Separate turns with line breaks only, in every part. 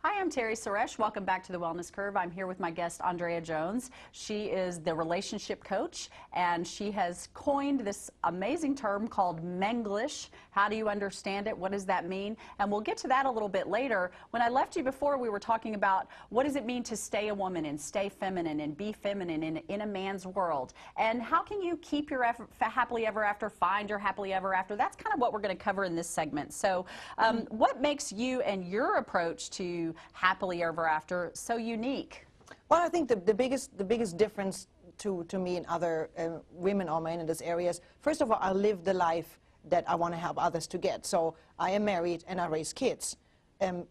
Hi, I'm Terry Suresh. Welcome back to the Wellness Curve. I'm here with my guest, Andrea Jones. She is the relationship coach, and she has coined this amazing term called MENglish. How do you understand it? What does that mean? And we'll get to that a little bit later. When I left you before, we were talking about what does it mean to stay a woman and stay feminine and be feminine in a man's world. And how can you keep your happily ever after, find your happily ever after? That's kind of what we're going to cover in this segment. So what makes you and your approach to happily ever after so unique?
Well, I think the biggest difference to me and other women or men in this area is, first of all, I live the life that I want to help others to get. So I am married and I raise kids.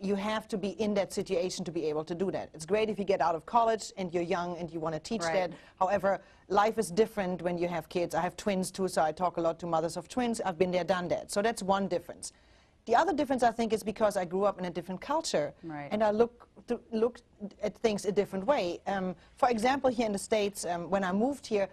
You have to be in that situation to be able to do that. It's great if you get out of college and you're young and you want to teach that. However, life is different when you have kids. I have twins too, so I talk a lot to mothers of twins. I've been there, done that. So that's one difference. The other difference, I think, is because I grew up in a different culture, and I look at things a different way. For example, here in the States, when I moved here,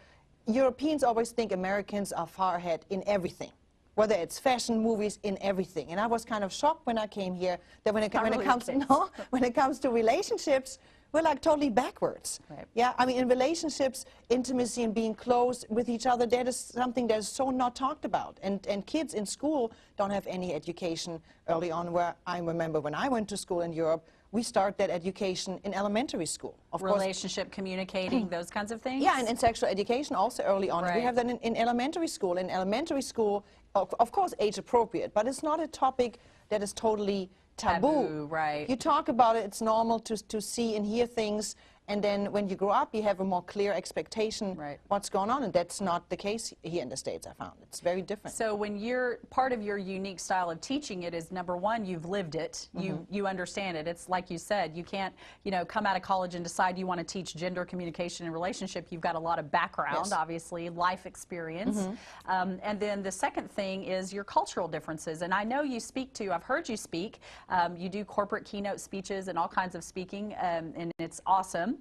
Europeans always think Americans are far ahead in everything, whether it's fashion, movies, in everything. And I was kind of shocked when I came here that when it comes to relationships, we're like totally backwards. Yeah, I mean, in relationships, intimacy and being close with each other, that is something that is so not talked about. And kids in school don't have any education early on, where I remember when I went to school in Europe, we start that education in elementary school. Of
Relationship, communicating, those kinds of things?
Yeah, and sexual education also early on. We have that in elementary school. In elementary school, of course, age appropriate, but it's not a topic that is totally taboo. You talk about it, it's normal to see and hear things, and then when you grow up, you have a more clear expectation what's going on, and that's not the case here in the States, I found. It's very different.
So when you're, part of your unique style of teaching it is, number one, you've lived it, you understand it. It's like you said, you can't, come out of college and decide you want to teach gender, communication, and relationship. You've got a lot of background, obviously, life experience. And then the second thing is your cultural differences. And I know you speak to, I've heard you speak, you do corporate keynote speeches and all kinds of speaking, and it's awesome.